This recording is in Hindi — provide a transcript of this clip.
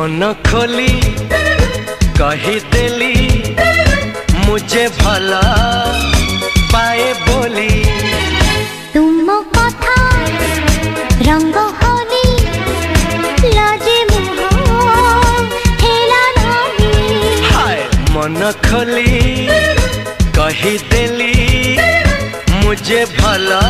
मन खोली कहीदेली मुझे भला पाए बोली। तुम कथा रंग होली लाजे मुह हेला नहीं। हाय मन खोली कहीदेली मुझे भला